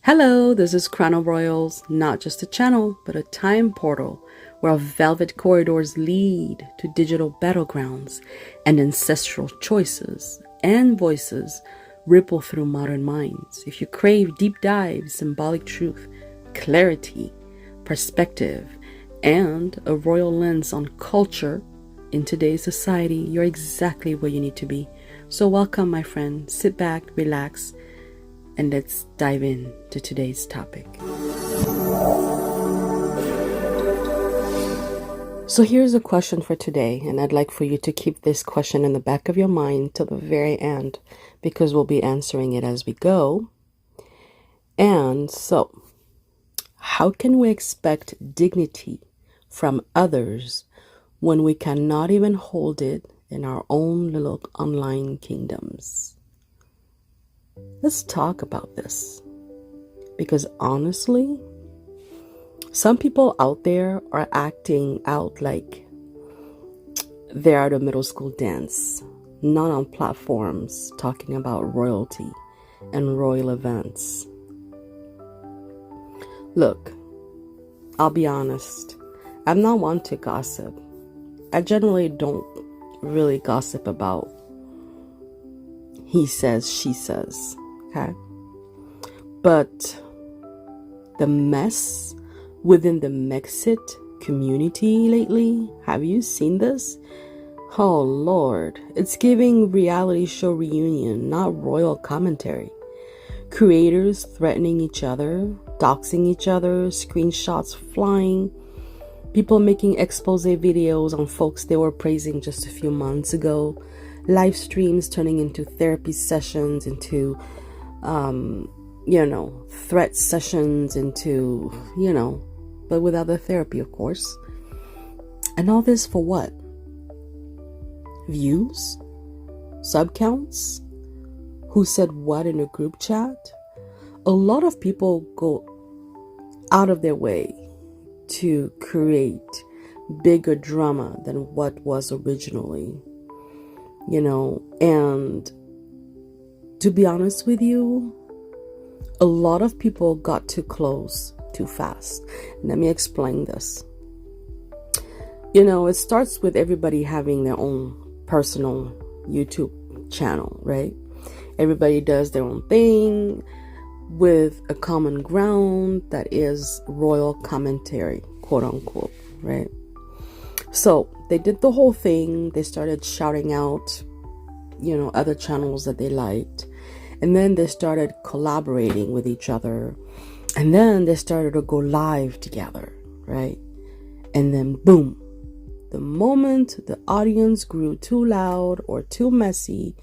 Hello, this is ChronoRoyals, not just a channel, but a time portal where velvet corridors lead to digital battlegrounds and ancestral choices and voices ripple through modern minds. If you crave deep dives, symbolic truth, clarity, perspective, and a royal lens on culture in today's society, you're exactly where you need to be. So welcome, my friend. Sit back, relax, and let's dive in to today's topic. So here's a question for today, and I'd like for you to keep this question in the back of your mind till the very end, because we'll be answering it as we go. And so, how can we expect dignity from others when we cannot even hold it in our own little online kingdoms? Let's talk about this, because honestly, some people out there are acting out like they're at a middle school dance, not on platforms talking about royalty and royal events. Look, I'll be honest, I'm not one to gossip. I generally don't really gossip about he says, she says, okay? But the mess within the Mexit community lately, have you seen this? Oh Lord, it's giving reality show reunion, not royal commentary. Creators threatening each other, doxing each other, screenshots flying, people making expose videos on folks they were praising just a few months ago, live streams turning into therapy sessions, into threat sessions, into but without the therapy, of course. And all this for what? Views? Sub counts? Who said what in a group chat? A lot of people go out of their way to create bigger drama than what was originally. And to be honest with you, a lot of people got too close too fast. Let me explain this. It starts with everybody having their own personal YouTube channel, right? Everybody does their own thing with a common ground that is royal commentary, quote unquote, right? So they did the whole thing. They started shouting out, other channels that they liked. And then they started collaborating with each other. And then they started to go live together, right? And then boom, the moment the audience grew too loud or too messy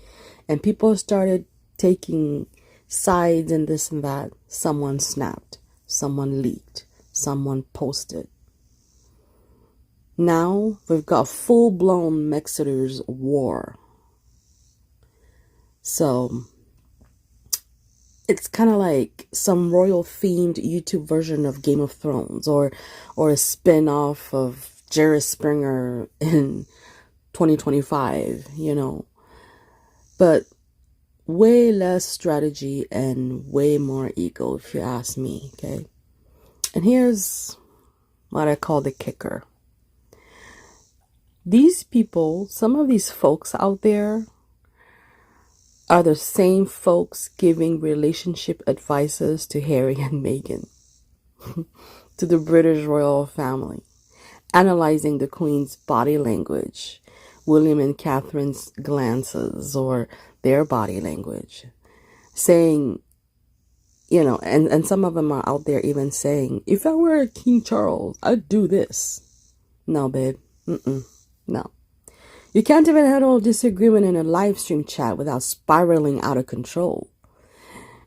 and people started taking sides and this and that, someone snapped, someone leaked, someone posted. Now we've got full-blown Mexiters war. So it's kind of like some royal-themed YouTube version of Game of Thrones, or a spin-off of Jerry Springer in 2025, But way less strategy and way more ego, if you ask me, okay? And here's what I call the kicker. These people, some of these folks out there, are the same folks giving relationship advices to Harry and Meghan, to the British royal family, analyzing the Queen's body language, William and Catherine's glances or their body language, saying, and some of them are out there even saying, if I were King Charles, I'd do this. No, babe. No. You can't even handle a disagreement in a live stream chat without spiraling out of control.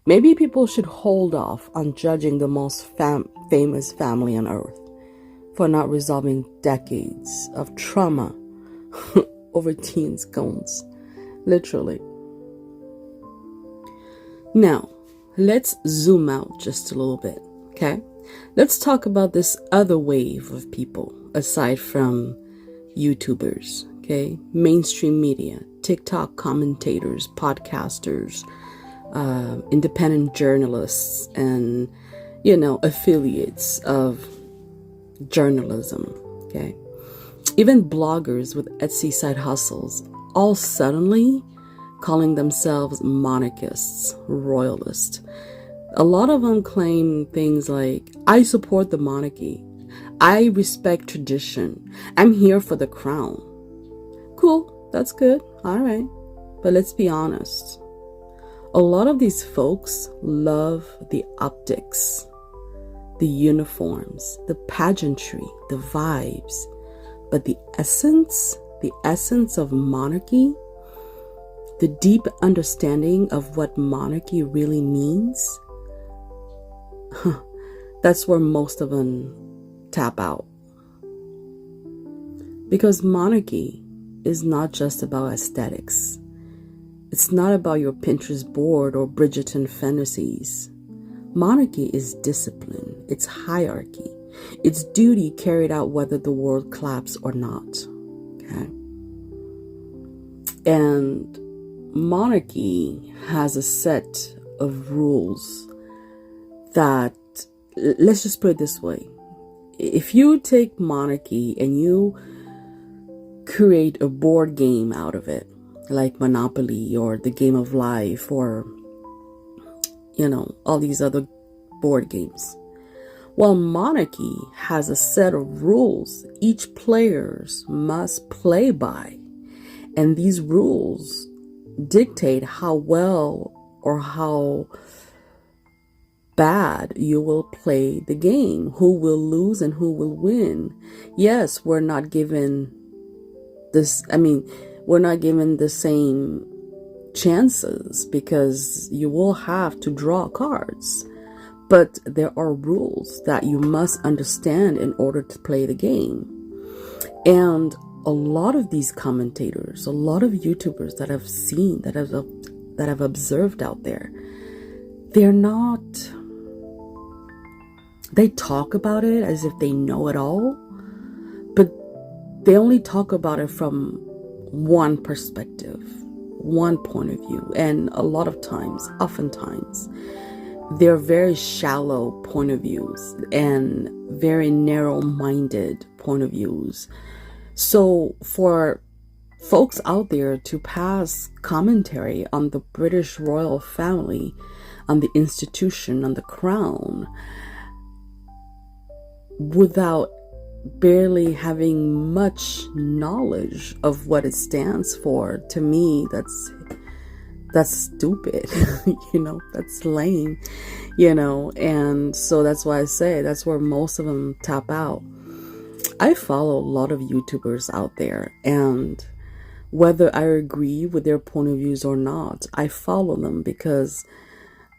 Maybe people should hold off on judging the most famous family on earth for not resolving decades of trauma over teen scones. Literally. Now, let's zoom out just a little bit, okay? Let's talk about this other wave of people aside from YouTubers, okay? Mainstream media, TikTok commentators, podcasters, independent journalists and, affiliates of journalism, okay? Even bloggers with Etsy side hustles, all suddenly calling themselves monarchists, royalists. A lot of them claim things like, I support the monarchy. I respect tradition. I'm here for the crown. Cool, that's good, all right. But let's be honest. A lot of these folks love the optics, the uniforms, the pageantry, the vibes. But the essence of monarchy, the deep understanding of what monarchy really means, that's where most of them tap out. Because monarchy is not just about aesthetics. It's not about your Pinterest board or Bridgerton fantasies. Monarchy is discipline. It's hierarchy. It's duty carried out whether the world claps or not. Okay? And monarchy has a set of rules that, let's just put it this way. If you take monarchy and you create a board game out of it, like Monopoly or the Game of Life or, all these other board games. Well, monarchy has a set of rules each player must play by. And these rules dictate how well or how bad you will play the game, who will lose and who will win. Yes, we're not given the same chances because you will have to draw cards. But there are rules that you must understand in order to play the game. And a lot of these commentators, a lot of YouTubers that I've seen, that I've observed out there, they talk about it as if they know it all, but they only talk about it from one perspective, one point of view. And a lot of times, oftentimes, they're very shallow point of views and very narrow-minded point of views. So for folks out there to pass commentary on the British royal family, on the institution, on the crown, without barely having much knowledge of what it stands for, to me, that's stupid. That's lame, and so that's why I say that's where most of them tap out. I follow a lot of YouTubers out there, and whether I agree with their point of views or not, I follow them because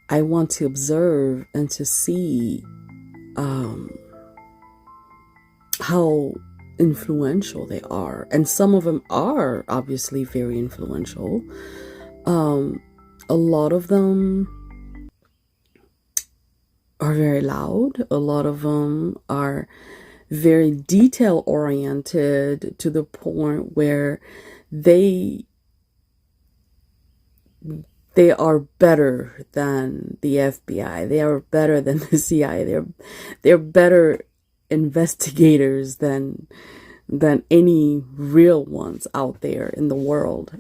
I want to observe and to see how influential they are. And some of them are obviously very influential. A lot of them are very loud. A lot of them are very detail oriented to the point where they are better than the FBI. They are better than the CIA. They're better investigators than any real ones out there in the world.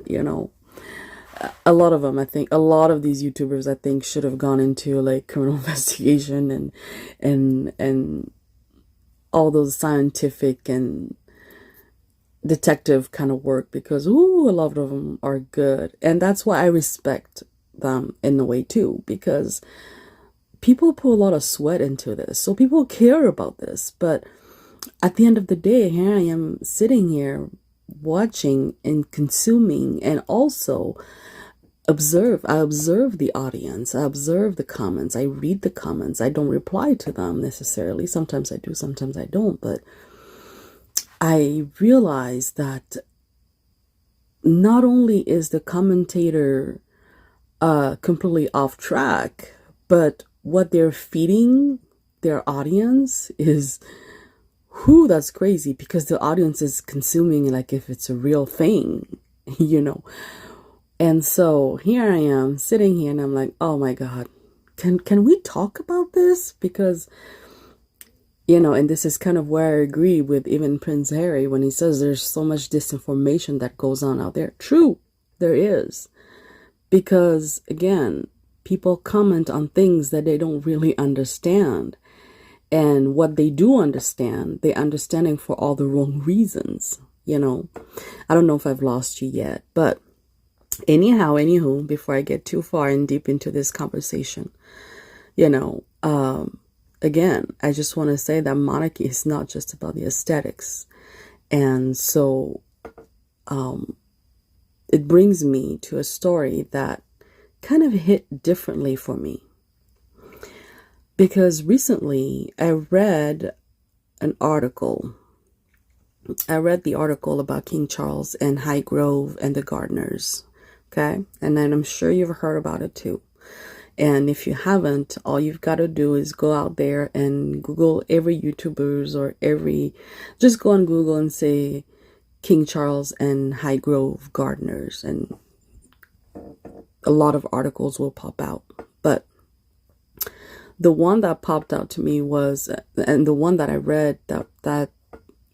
A lot of them, I think, a lot of these YouTubers, I think, should have gone into like criminal investigation and all those scientific and detective kind of work, because a lot of them are good. And that's why I respect them in a way too, because people put a lot of sweat into this. So people care about this. But at the end of the day, here I am sitting here watching and consuming, and also I observe the audience. I observe the comments. I read the comments. I don't reply to them necessarily. Sometimes I do, sometimes I don't. But I realize that not only is the commentator completely off track, but what they're feeding their audience is, that's crazy, because the audience is consuming like if it's a real thing, And so here I am sitting here and I'm like, oh my God, can we talk about this? Because, you know, and this is kind of where I agree with even Prince Harry when he says there's so much disinformation that goes on out there. True, there is. Because again, people comment on things that they don't really understand. And what they do understand, they're understanding for all the wrong reasons. You know, I don't know if I've lost you yet, but anywho, before I get too far and deep into this conversation, you know, again, I just want to say that monarchy is not just about the aesthetics. And so it brings me to a story that kind of hit differently for me. Because recently I read an article. I read the article about King Charles and Highgrove and the gardeners. Okay. And then I'm sure you've heard about it too. And if you haven't, all you've got to do is go out there and Google every YouTubers or just go on Google and say King Charles and Highgrove gardeners. And a lot of articles will pop out. But the one that popped out to me was, and the one that I read that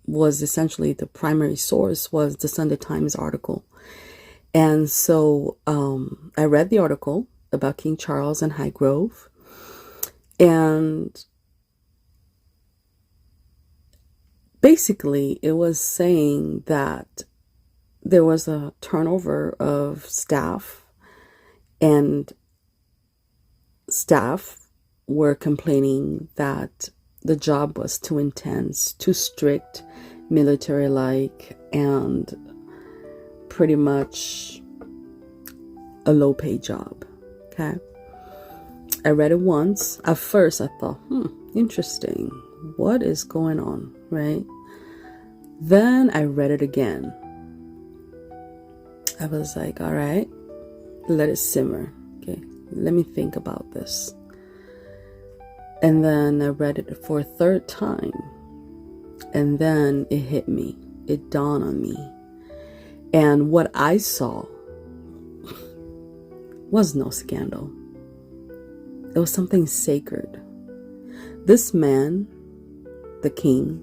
was essentially the primary source, was the Sunday Times article. And so I read the article about King Charles and Highgrove, and basically it was saying that there was a turnover of staff, and staff were complaining that the job was too intense, too strict, military-like, and pretty much a low-paid job. Okay. I read it once. At first I thought, interesting. What is going on, right? Then I read it again. I was like, all right, let it simmer. Okay, let me think about this. And then I read it for a third time. And then it hit me. It dawned on me. And what I saw was no scandal. It was something sacred. This man, the king,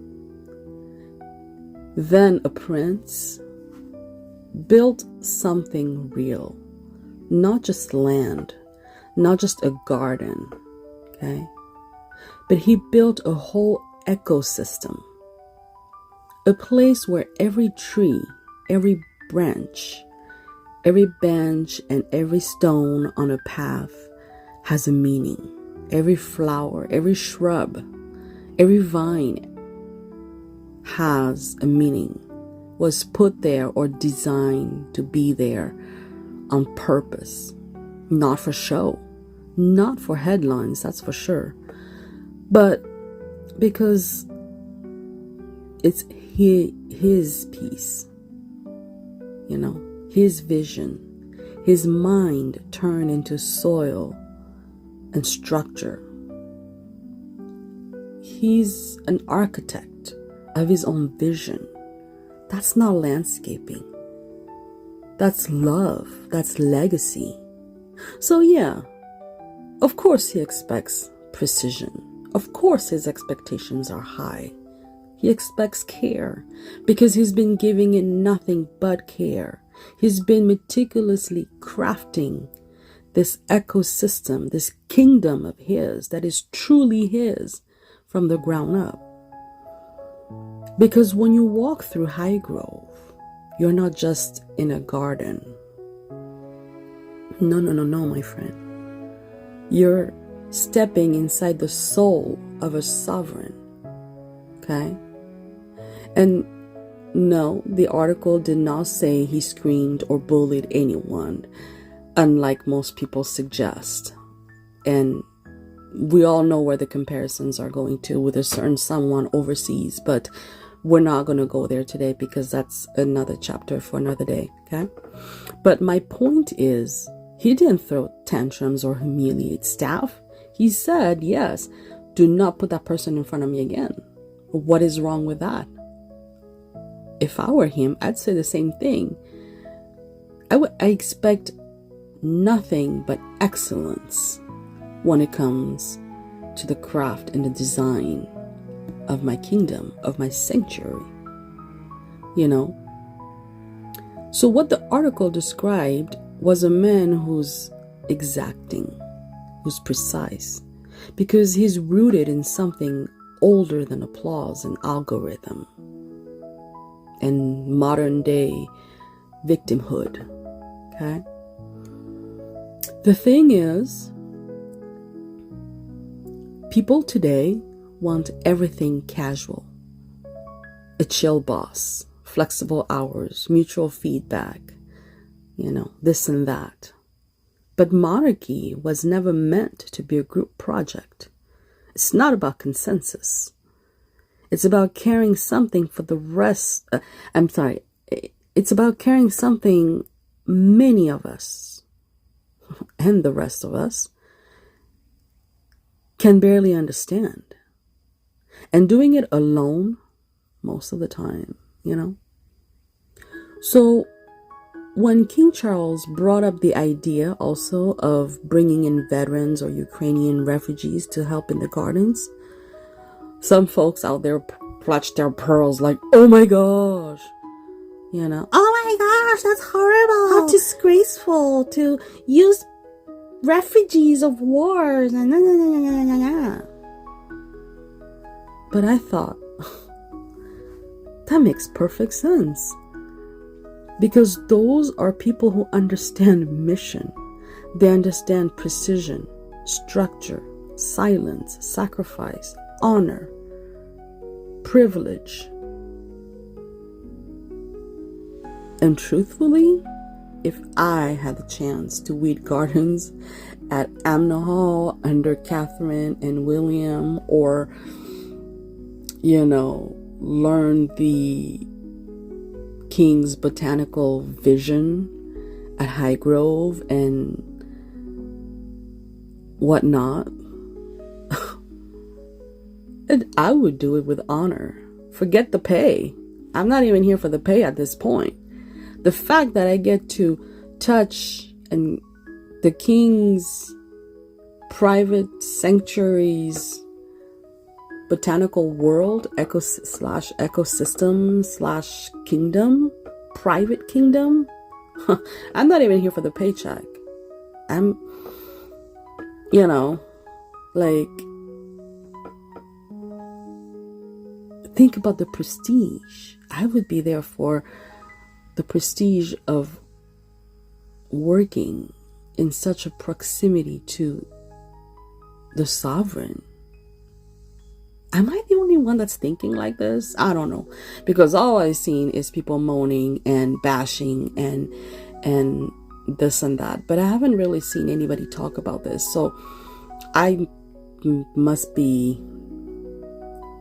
then a prince, built something real. Not just land, not just a garden, okay? But he built a whole ecosystem. A place where every tree, every branch, every bench, and every stone on a path has a meaning. Every flower, every shrub, every vine has a meaning, was put there or designed to be there on purpose, not for show, not for headlines, that's for sure, but because it's his piece, you know, his vision, his mind turned into soil and structure. He's an architect of his own vision. That's not landscaping. That's love. That's legacy. So yeah, of course he expects precision. Of course his expectations are high. He expects care because he's been giving it nothing but care. He's been meticulously crafting this ecosystem, this kingdom of his that is truly his from the ground up. Because when you walk through Highgrove, you're not just in a garden. No, my friend. You're stepping inside the soul of a sovereign. Okay? And no, the article did not say he screamed or bullied anyone, unlike most people suggest. And we all know where the comparisons are going to with a certain someone overseas, but we're not going to go there today because that's another chapter for another day, okay? But my point is, he didn't throw tantrums or humiliate staff. He said, yes, do not put that person in front of me again. What is wrong with that? If I were him, I'd say the same thing. I expect nothing but excellence when it comes to the craft and the design of my kingdom, of my sanctuary, you know. So what the article described was a man who's exacting, who's precise, because he's rooted in something older than applause and algorithm and modern day victimhood. Okay? The thing is, people today want everything casual. A chill boss, flexible hours, mutual feedback, you know, this and that. But monarchy was never meant to be a group project. It's not about consensus. It's about carrying something for the rest. It's about carrying something many of us and the rest of us can barely understand. And doing it alone most of the time, you know. So when King Charles brought up the idea also of bringing in veterans or Ukrainian refugees to help in the gardens, some folks out there clutched their pearls like, oh my gosh, you know, oh my gosh, that's horrible. How disgraceful to use refugees of wars. But I thought, that makes perfect sense. Because those are people who understand mission. They understand precision, structure, silence, sacrifice, honor, privilege. And truthfully, if I had the chance to weed gardens at Amna Hall under Catherine and William, or, you know, learn the King's botanical vision at Highgrove and whatnot, and I would do it with honor. Forget the pay. I'm not even here for the pay at this point. The fact that I get to touch and the King's private sanctuaries, botanical world, ecosystem/kingdom, private kingdom. I'm not even here for the paycheck. I'm, you know, like, think about the prestige. I would be there for the prestige of working in such a proximity to the sovereign. Am I the only one that's thinking like this? I don't know. Because all I've seen is people moaning and bashing and this and that. But I haven't really seen anybody talk about this. So I must be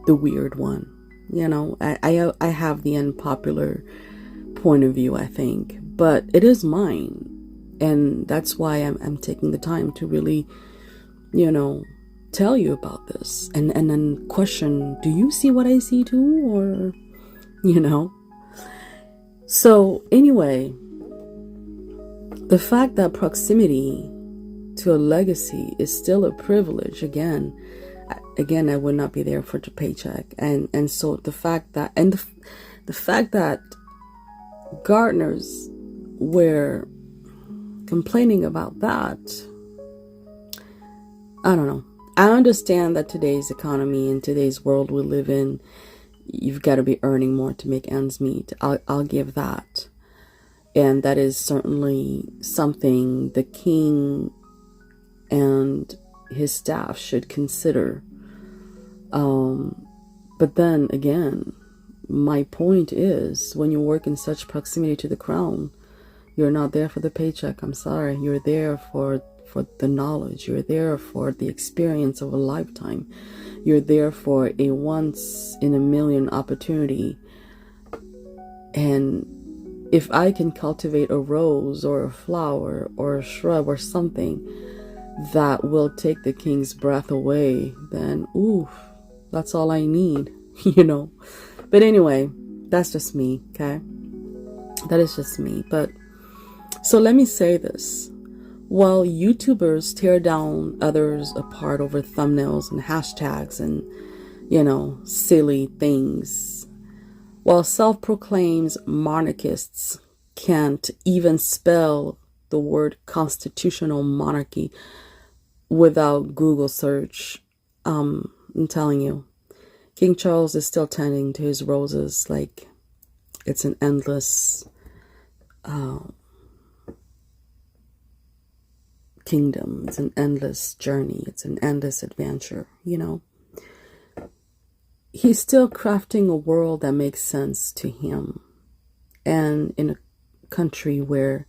the weird one. You know, I have the unpopular point of view, I think. But it is mine. And that's why I'm taking the time to really, you know, tell you about this and then question, do you see what I see too? Or, you know. So anyway, the fact that proximity to a legacy is still a privilege, again I would not be there for the paycheck. And so the fact that, and the fact that gardeners were complaining about that, I don't know. I understand that today's economy and today's world we live in, you've got to be earning more to make ends meet. I'll give that. And that is certainly something the king and his staff should consider. But then again, my point is, when you work in such proximity to the crown, you're not there for the paycheck. I'm sorry. You're there for the knowledge. You're there for the experience of a lifetime. You're there for a once in a million opportunity. And if I can cultivate a rose or a flower or a shrub or something that will take the king's breath away, then oof, that's all I need, you know. But anyway, that's just me, okay? That is just me. But So let me say this. While YouTubers tear down others apart over thumbnails and hashtags and, silly things, while self-proclaimed monarchists can't even spell the word constitutional monarchy without Google search, I'm telling you, King Charles is still tending to his roses like it's an endless kingdom. It's an endless journey. It's an endless adventure, He's still crafting a world that makes sense to him. And in a country where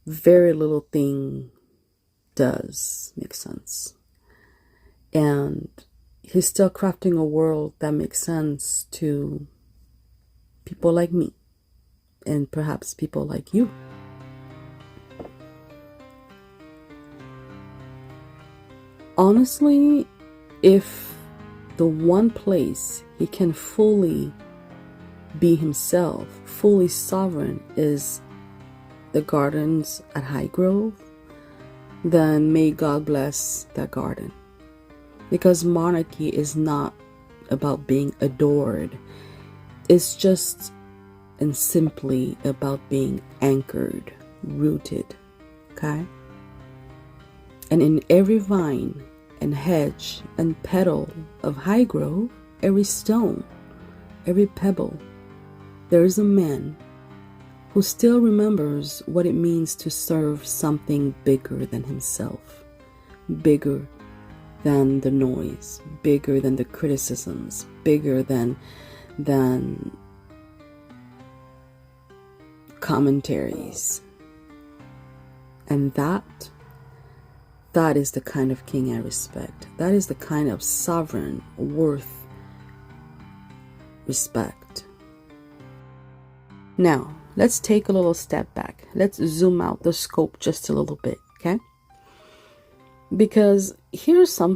very little thing does make sense. And he's still crafting a world that makes sense to people like me and perhaps people like you. Honestly, if the one place he can fully be himself, fully sovereign, is the gardens at Highgrove, then may God bless that garden. Because monarchy is not about being adored. It's just and simply about being anchored, rooted, okay? And in every vine and hedge and petal of Highgrove, every stone, every pebble, there is a man who still remembers what it means to serve something bigger than himself, bigger than the noise, bigger than the criticisms, bigger than commentaries. And that is the kind of king I respect. That is the kind of sovereign worth respect. Now, let's take a little step back. Let's zoom out the scope just a little bit, okay? Because here's a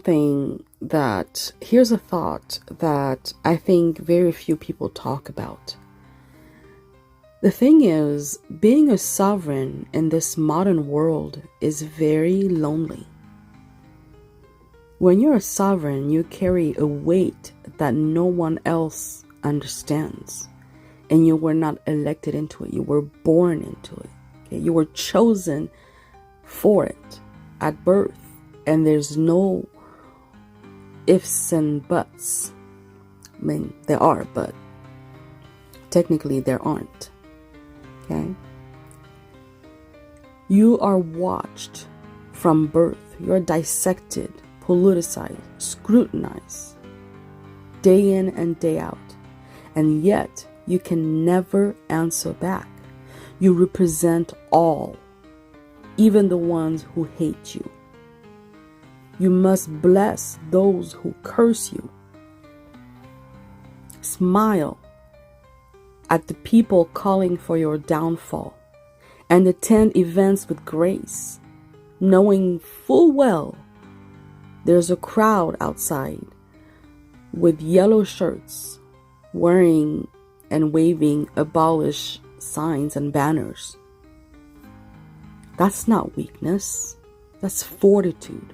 thought that I think very few people talk about. The thing is, being a sovereign in this modern world is very lonely. When you're a sovereign, you carry a weight that no one else understands. And you were not elected into it. You were born into it. Okay? You were chosen for it at birth. And there's no ifs and buts. I mean, there are, but technically there aren't. Okay? You are watched from birth. You're dissected, politicized, scrutinized, day in and day out. And yet, you can never answer back. You represent all, even the ones who hate you. You must bless those who curse you. Smile at the people calling for your downfall and attend events with grace, knowing full well there's a crowd outside with yellow shirts wearing and waving abolish signs and banners. That's not weakness. That's fortitude.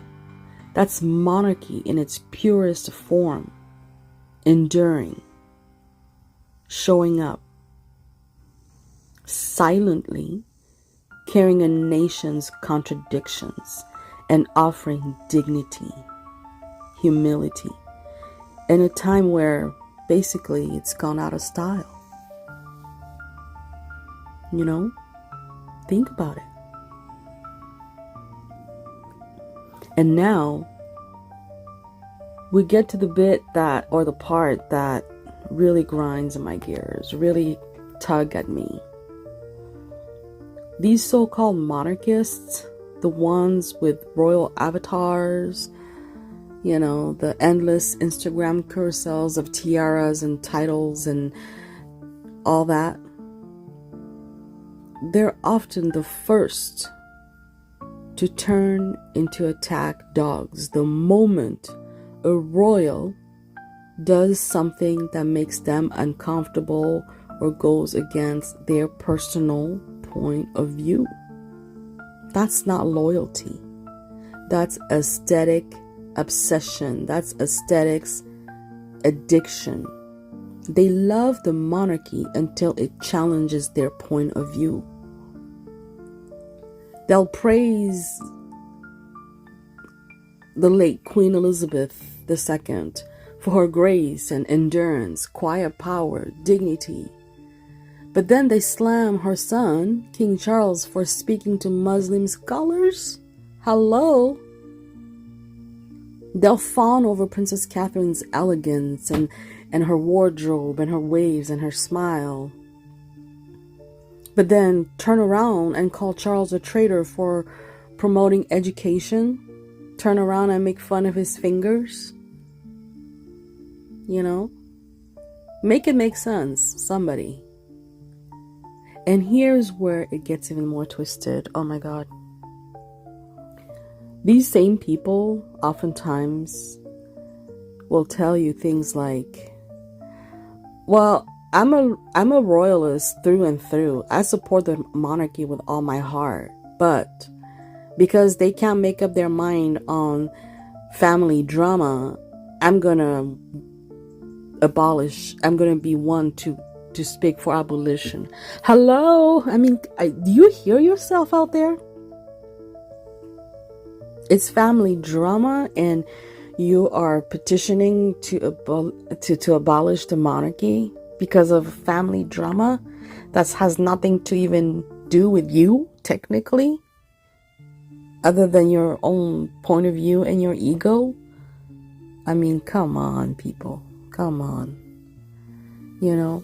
That's monarchy in its purest form, enduring, showing up, silently carrying a nation's contradictions and offering dignity, humility, in a time where basically it's gone out of style. Think about it. And now we get to the the part that really grinds my gears, really tug at me. These so-called monarchists, the ones with royal avatars, the endless Instagram carousels of tiaras and titles and all that, they're often the first to turn into attack dogs the moment a royal does something that makes them uncomfortable or goes against their personal point of view. That's not loyalty. That's aesthetic obsession. That's aesthetics addiction. They love the monarchy until it challenges their point of view. They'll praise the late Queen Elizabeth II for her grace and endurance, quiet power, dignity. But then they slam her son, King Charles, for speaking to Muslim scholars. Hello? They'll fawn over Princess Catherine's elegance and her wardrobe and her waves and her smile. But then turn around and call Charles a traitor for promoting education. Turn around and make fun of his fingers. You know? Make it make sense, somebody. And here's where it gets even more twisted. Oh my God. These same people oftentimes will tell you things like, well, I'm a royalist through and through. I support the monarchy with all my heart. But because they can't make up their mind on family drama, I'm going to be one to speak for abolition. Hello? I mean, do you hear yourself out there? It's family drama and you are petitioning to abolish the monarchy because of family drama that has nothing to even do with you, technically, other than your own point of view and your ego. I mean, come on, people. Come on. You know?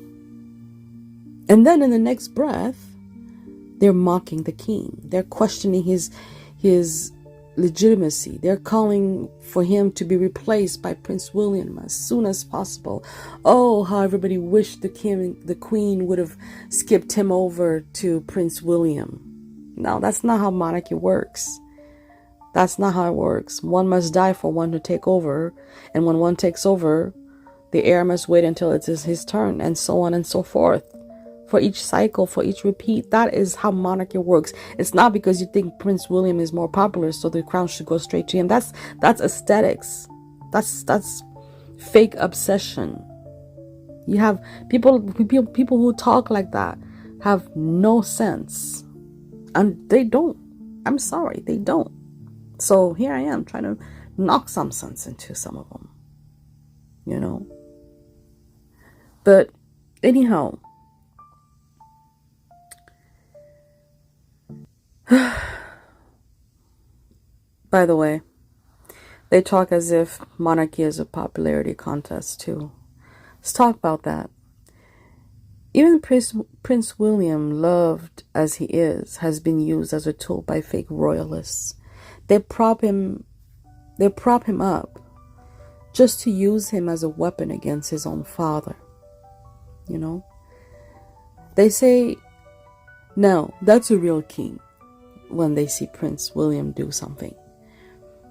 And then in the next breath, they're mocking the king. They're questioning his legitimacy. They're calling for him to be replaced by Prince William as soon as possible. Oh, how everybody wished the queen would have skipped him over to Prince William. No, that's not how monarchy works. That's not how it works. One must die for one to take over. And when one takes over, the heir must wait until it is his turn, and so on and so forth. For each cycle, for each repeat. That is how monarchy works. It's not because you think Prince William is more popular, so the crown should go straight to him. That's aesthetics. That's fake obsession. You have people who talk like that have no sense. And they don't. I'm sorry, they don't. So here I am trying to knock some sense into some of them. You know? But anyhow, by the way, they talk as if monarchy is a popularity contest too. Let's talk about that. Even Prince William, loved as he is, has been used as a tool by fake royalists. They prop him up just to use him as a weapon against his own father. You know? They say, no, that's a real king, when they see Prince William do something.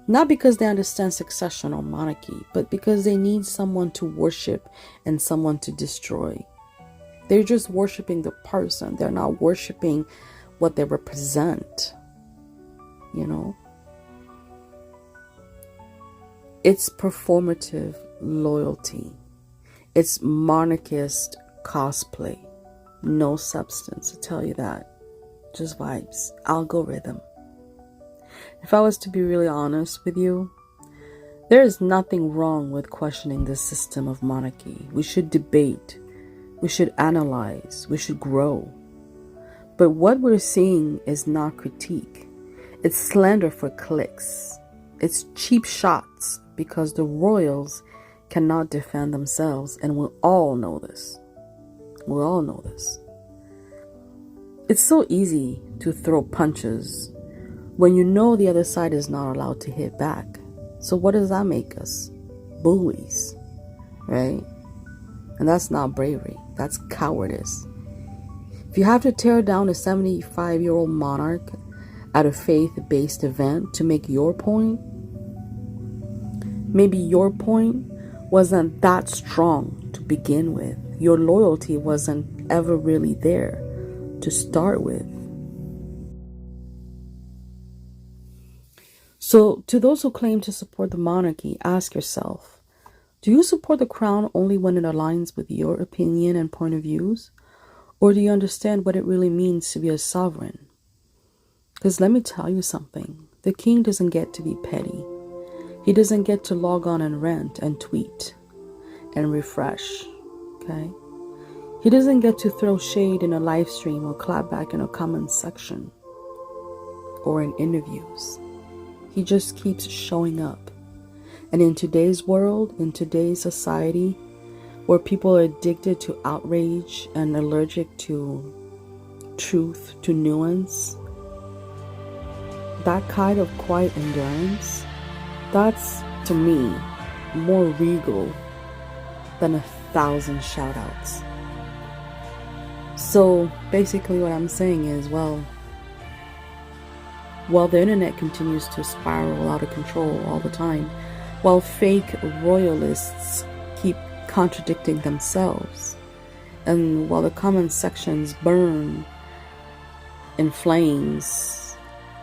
Not because they understand succession or monarchy, but because they need someone to worship and someone to destroy. They're just worshiping the person. They're not worshiping what they represent. You know? It's performative loyalty. It's monarchist cosplay. No substance, I tell you that. Just vibes. Algorithm. If I was to be really honest with you, there is nothing wrong with questioning the system of monarchy. We should debate. We should analyze. We should grow. But what we're seeing is not critique. It's slander for clicks. It's cheap shots because the royals cannot defend themselves, and we all know this. We all know this. It's so easy to throw punches when you know the other side is not allowed to hit back. So what does that make us? Bullies, right? And that's not bravery. That's cowardice. If you have to tear down a 75-year-old monarch at a faith-based event to make your point, maybe your point wasn't that strong to begin with. Your loyalty wasn't ever really there to start with. So, to those who claim to support the monarchy, ask yourself, do you support the crown only when it aligns with your opinion and point of views? Or do you understand what it really means to be a sovereign? Because let me tell you something. The king doesn't get to be petty. He doesn't get to log on and rant and tweet and refresh. Okay? He doesn't get to throw shade in a live stream or clap back in a comment section or in interviews. He just keeps showing up. And in today's world, in today's society, where people are addicted to outrage and allergic to truth, to nuance, that kind of quiet endurance, that's, to me, more regal than 1,000 shout-outs. So basically what I'm saying is, well, while the internet continues to spiral out of control all the time, while fake royalists keep contradicting themselves, and while the comment sections burn in flames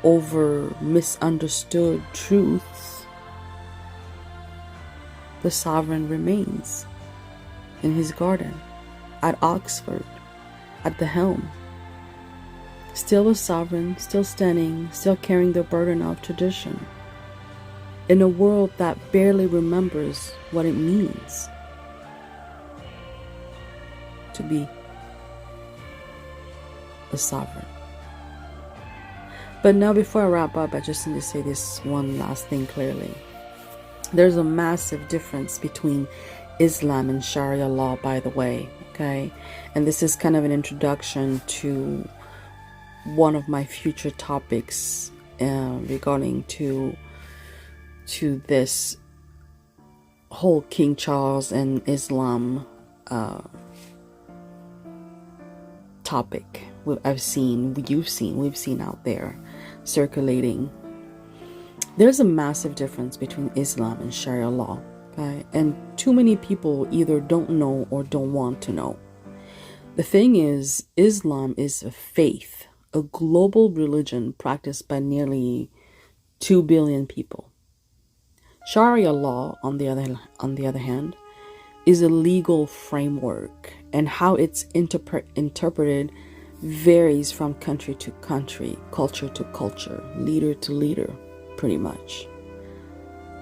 over misunderstood truths, the sovereign remains in his garden, at Oxford, at the helm. Still a sovereign, still standing, still carrying the burden of tradition, in a world that barely remembers what it means to be a sovereign. But now, before I wrap up, I just need to say this one last thing clearly. There's a massive difference between Islam and Sharia law, by the way, okay? And this is kind of an introduction to one of my future topics regarding to this whole King Charles and Islam topic. We've seen out there circulating. There's a massive difference between Islam and Sharia law, okay? And too many people either don't know or don't want to know. The thing is, Islam is a faith, a global religion practiced by nearly 2 billion people. Sharia law, on the other hand, is a legal framework, and how it's interpreted varies from country to country, culture to culture, leader to leader, pretty much.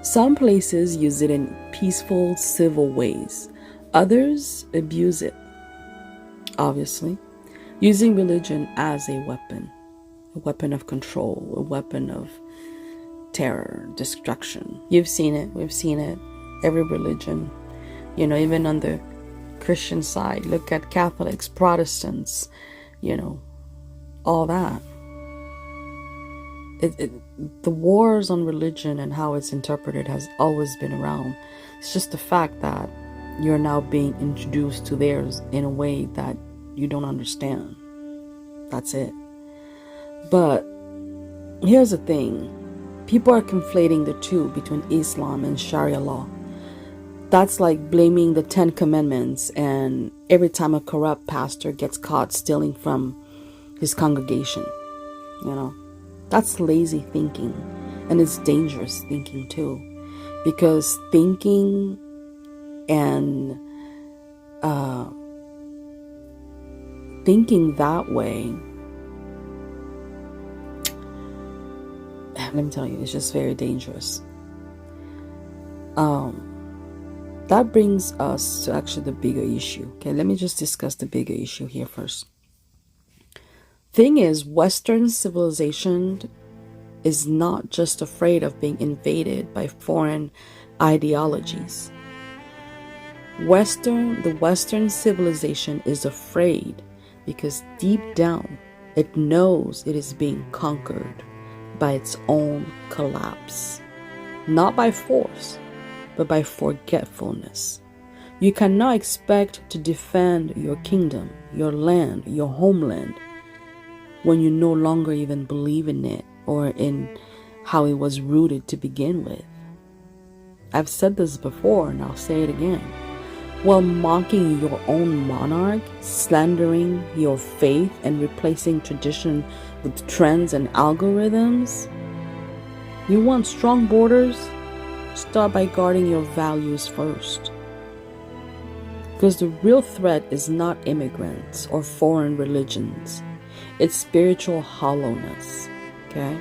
Some places use it in peaceful, civil ways. Others abuse it, obviously, using religion as a weapon of control, a weapon of terror, destruction. You've seen it. We've seen it. Every religion, even on the Christian side, look at Catholics, Protestants, all that. The wars on religion and how it's interpreted has always been around. It's just the fact that you're now being introduced to theirs in a way that you don't understand. That's it. But here's the thing. People are conflating the two between Islam and Sharia law. That's like blaming the 10 Commandments and every time a corrupt pastor gets caught stealing from his congregation. That's lazy thinking, and it's dangerous thinking too, because thinking and thinking that way, let me tell you, it's just very dangerous. That brings us to actually the bigger issue. Okay, let me just discuss the bigger issue here first. Thing is, Western civilization is not just afraid of being invaded by foreign ideologies. The Western civilization is afraid because deep down it knows it is being conquered by its own collapse. Not by force, but by forgetfulness. You cannot expect to defend your kingdom, your land, your homeland, when you no longer even believe in it or in how it was rooted to begin with. I've said this before and I'll say it again. While mocking your own monarch, slandering your faith, and replacing tradition with trends and algorithms, You want strong borders? Start by guarding your values first. Because the real threat is not immigrants or foreign religions. It's spiritual hollowness, okay?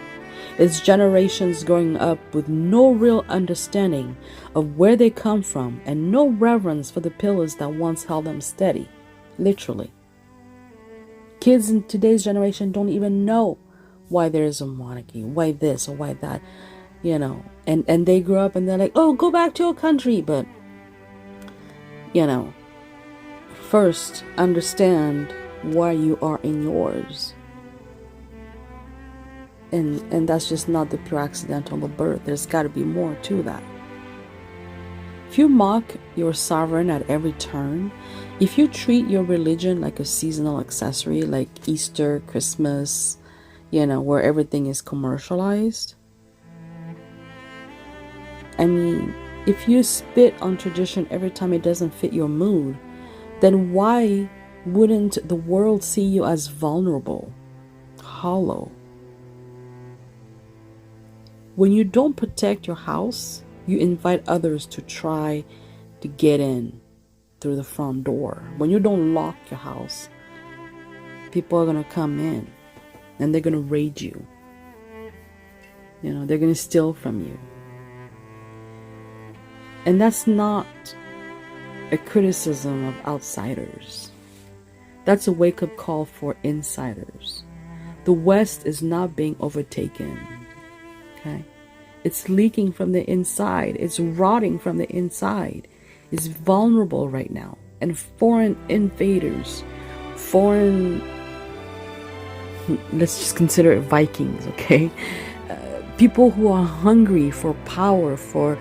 It's generations growing up with no real understanding of where they come from and no reverence for the pillars that once held them steady, literally. Kids in today's generation don't even know why there is a monarchy, why this or why that, you know. And they grow up and they're like, oh, go back to your country. But, you know, first understand why you are in yours. And that's just not the pure accidental of birth. There's got to be more to that. If you mock your sovereign at every turn, if you treat your religion like a seasonal accessory, like Easter, Christmas, you know, where everything is commercialized. I mean, if you spit on tradition every time it doesn't fit your mood, then why wouldn't the world see you as vulnerable, hollow? When you don't protect your house, you invite others to try to get in through the front door. When you don't lock your house, people are going to come in and they're going to raid you. You know, they're going to steal from you. And that's not a criticism of outsiders. That's a wake-up call for insiders. The West is not being overtaken. Okay? It's leaking from the inside. It's rotting from the inside. It's vulnerable right now. And foreign invaders, let's just consider it Vikings, okay? People who are hungry for power, for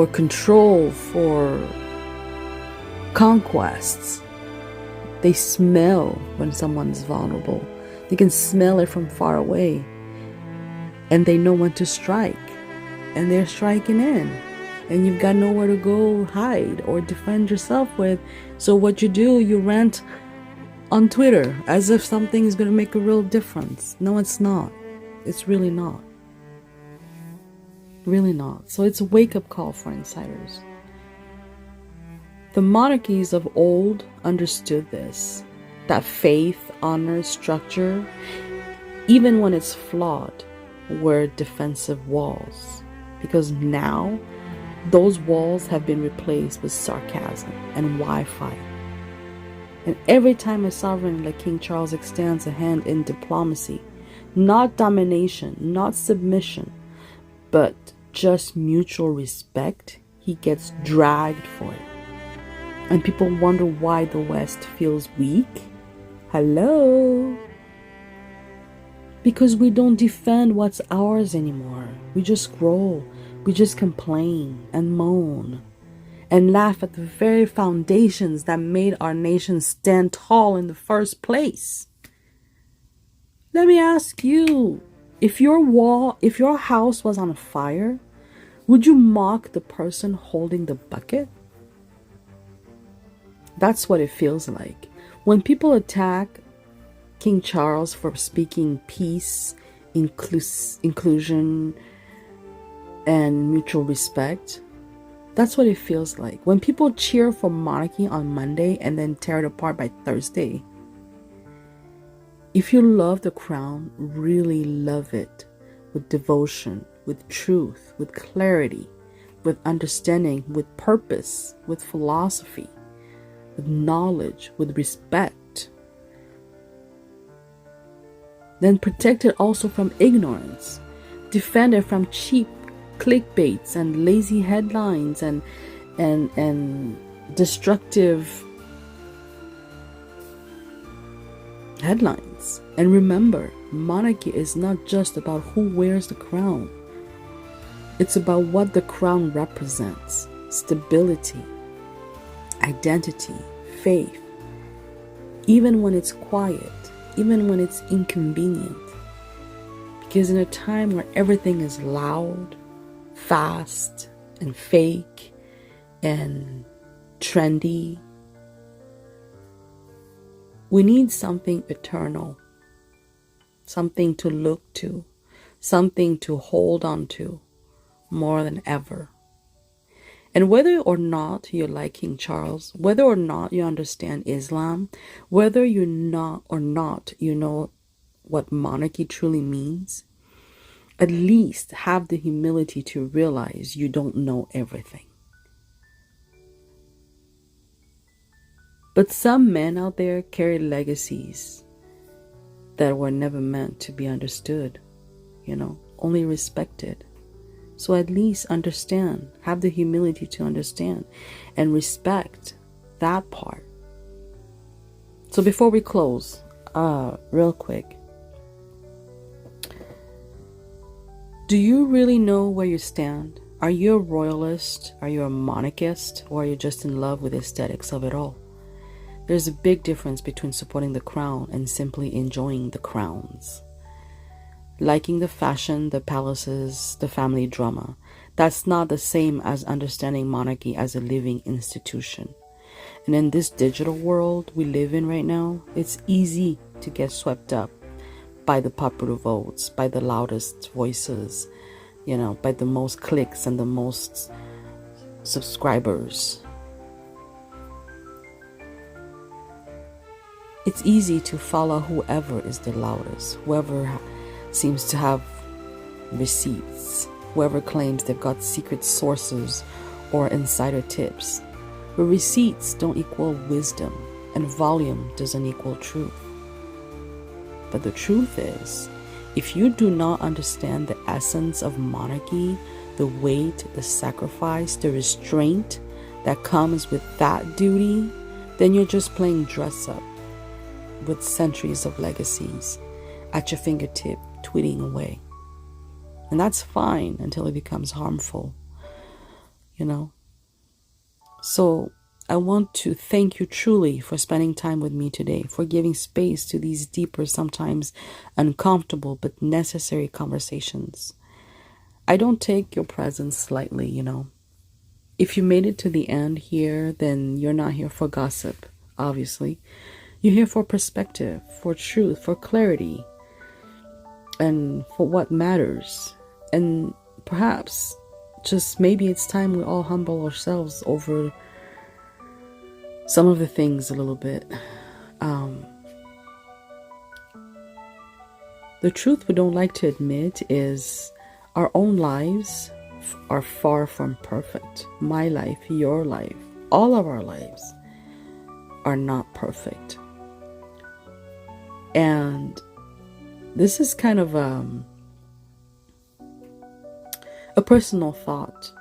control, for conquests. They smell when someone's vulnerable. They can smell it from far away. And they know when to strike. And they're striking in. And you've got nowhere to go hide or defend yourself with. So what you do, you rant on Twitter as if something is going to make a real difference. No, it's not. It's really not. Really not. So it's a wake-up call for insiders. The monarchies of old understood this. That faith, honor, structure, even when it's flawed, were defensive walls. Because now, those walls have been replaced with sarcasm and Wi-Fi. And every time a sovereign like King Charles extends a hand in diplomacy, not domination, not submission, but just mutual respect, he gets dragged for it. And people wonder why the West feels weak. Hello? Because we don't defend what's ours anymore. We just scroll. We just complain and moan and laugh at the very foundations that made our nation stand tall in the first place. Let me ask you, if your house was on fire, would you mock the person holding the bucket? That's what it feels like. When people attack King Charles for speaking peace, inclusion, and mutual respect, that's what it feels like. When people cheer for monarchy on Monday and then tear it apart by Thursday. If you love the crown, really love it with devotion, with truth, with clarity, with understanding, with purpose, with philosophy, with knowledge, with respect, then protect it also from ignorance. Defend it from cheap clickbaits and lazy headlines and destructive headlines. And remember, monarchy is not just about who wears the crown. It's about what the crown represents: stability, identity, faith. Even when it's quiet, even when it's inconvenient. Because in a time where everything is loud, fast, and fake, and trendy, we need something eternal, something to look to, something to hold on to more than ever. And whether or not you like King Charles, whether or not you understand Islam, whether you know what monarchy truly means, at least have the humility to realize you don't know everything. But some men out there carry legacies that were never meant to be understood, only respected. So at least understand, have the humility to understand and respect that part. So before we close, real quick, do you really know where you stand? Are you a royalist? Are you a monarchist? Or are you just in love with the aesthetics of it all? There's a big difference between supporting the crown and simply enjoying the crowns. Liking the fashion, the palaces, the family drama. That's not the same as understanding monarchy as a living institution. And in this digital world we live in right now, it's easy to get swept up by the popular votes, by the loudest voices, by the most clicks and the most subscribers. It's easy to follow whoever is the loudest, whoever seems to have receipts, whoever claims they've got secret sources or insider tips. But receipts don't equal wisdom, and volume doesn't equal truth. But the truth is, if you do not understand the essence of monarchy, the weight, the sacrifice, the restraint that comes with that duty, then you're just playing dress up with centuries of legacies at your fingertip, tweeting away. And that's fine until it becomes harmful, So I want to thank you truly for spending time with me today, for giving space to these deeper, sometimes uncomfortable but necessary conversations. I don't take your presence lightly, If you made it to the end here, then you're not here for gossip, obviously. You're here for perspective, for truth, for clarity, and for what matters. And perhaps just maybe it's time we all humble ourselves over some of the things a little bit. The truth we don't like to admit is our own lives are far from perfect. My life, your life, all of our lives are not perfect. And this is kind of a personal thought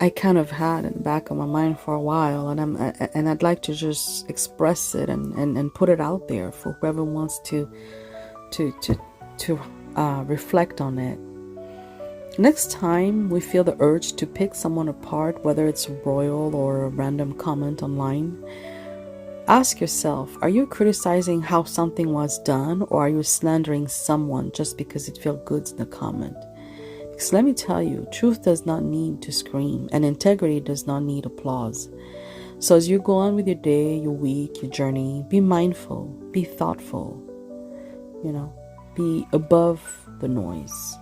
I kind of had in the back of my mind for a while, and I'd like to just express it and put it out there for whoever wants to reflect on it. Next time we feel the urge to pick someone apart, whether it's royal or a random comment online, ask yourself, are you criticizing how something was done, or are you slandering someone just because it feels good in the comment? Because let me tell you, truth does not need to scream, and integrity does not need applause. So as you go on with your day, your week, your journey, be mindful, be thoughtful, be above the noise.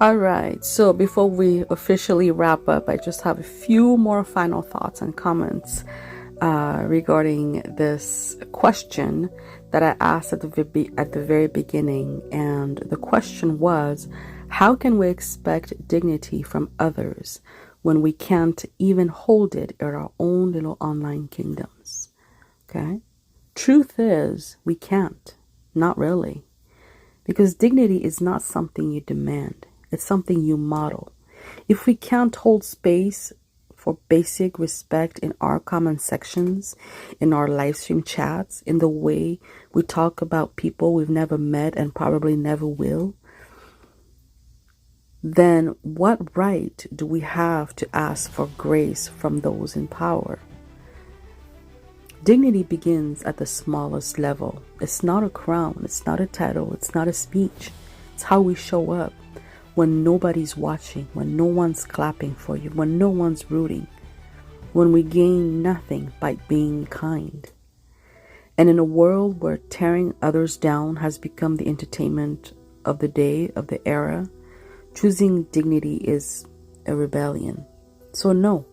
All right, so before we officially wrap up, I just have a few more final thoughts and comments regarding this question that I asked at the very beginning. And the question was, how can we expect dignity from others when we can't even hold it in our own little online kingdoms? Okay? Truth is, we can't. Not really. Because dignity is not something you demand. It's something you model. If we can't hold space for basic respect in our comment sections, in our live stream chats, in the way we talk about people we've never met and probably never will, then what right do we have to ask for grace from those in power? Dignity begins at the smallest level. It's not a crown, it's not a title, it's not a speech. It's how we show up when nobody's watching, when no one's clapping for you, when no one's rooting, when we gain nothing by being kind. And in a world where tearing others down has become the entertainment of the day, of the era, choosing dignity is a rebellion. So no,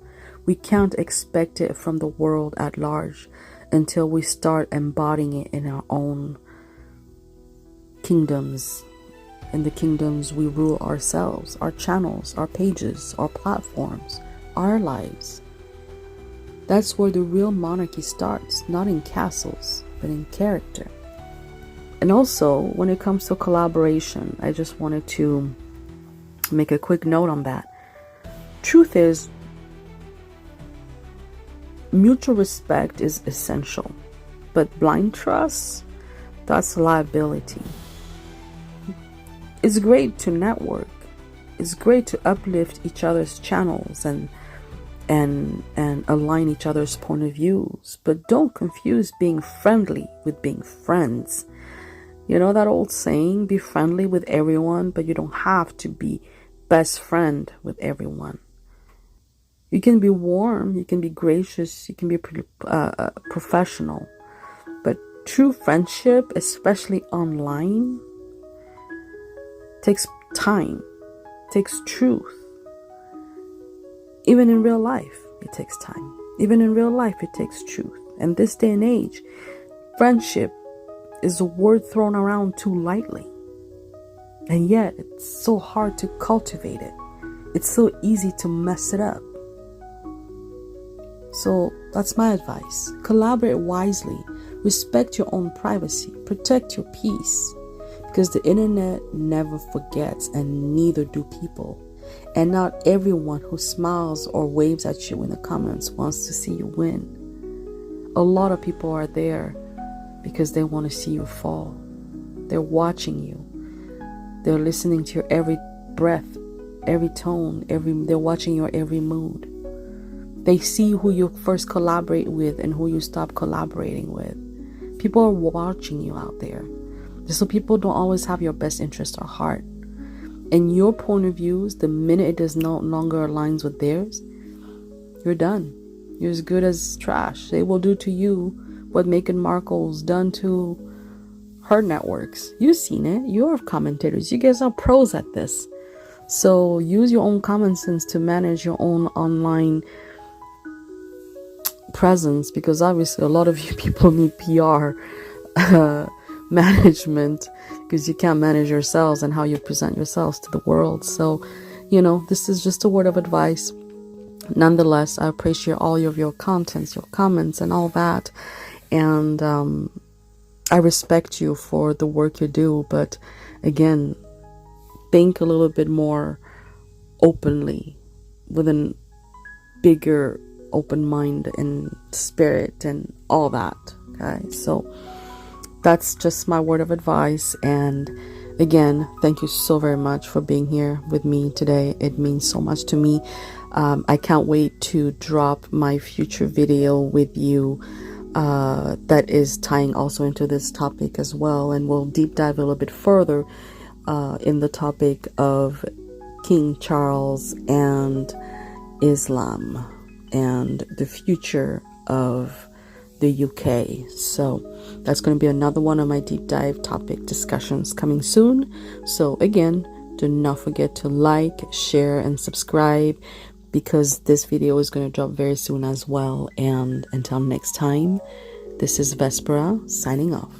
we can't expect it from the world at large until we start embodying it in our own kingdoms. In the kingdoms we rule ourselves, our channels, our pages, our platforms, our lives. That's where the real monarchy starts, not in castles, but in character. And also, when it comes to collaboration, I just wanted to make a quick note on that. Truth is, mutual respect is essential, but blind trust, that's a liability. It's great to network. It's great to uplift each other's channels and align each other's point of views, but don't confuse being friendly with being friends. You know that old saying, be friendly with everyone, but you don't have to be best friend with everyone. You can be warm, you can be gracious, you can be professional, but true friendship, especially online, takes time, takes truth. Even in real life, it takes time. Even in real life, it takes truth. And this day and age, friendship is a word thrown around too lightly. And yet, it's so hard to cultivate it. It's so easy to mess it up. So that's my advice. Collaborate wisely. Respect your own privacy. Protect your peace. Because the internet never forgets, and neither do people. And not everyone who smiles or waves at you in the comments wants to see you win. A lot of people are there because they want to see you fall. They're watching you. They're listening to your every breath, every tone, they're watching your every mood. They see who you first collaborate with and who you stop collaborating with. People are watching you out there. So people don't always have your best interest at heart. And your point of views, the minute it does no longer aligns with theirs, you're done. You're as good as trash. They will do to you what Meghan Markle's done to her networks. You've seen it. You're commentators. You guys are pros at this. So use your own common sense to manage your own online presence, because obviously a lot of you people need PR management, because you can't manage yourselves and how you present yourselves to the world. So, this is just a word of advice. Nonetheless, I appreciate all of your contents, your comments, and all that. And I respect you for the work you do. But again, think a little bit more openly, with a bigger open mind and spirit and all that. Okay, so that's just my word of advice. And again, thank you so very much for being here with me today. It means so much to me. I can't wait to drop my future video with you that is tying also into this topic as well. And we'll deep dive a little bit further in the topic of King Charles and Islam and the future of the UK. So that's going to be another one of my deep dive topic discussions coming soon. So again, do not forget to like, share, and subscribe, because this video is going to drop very soon as well. And until next time, this is Vespera signing off.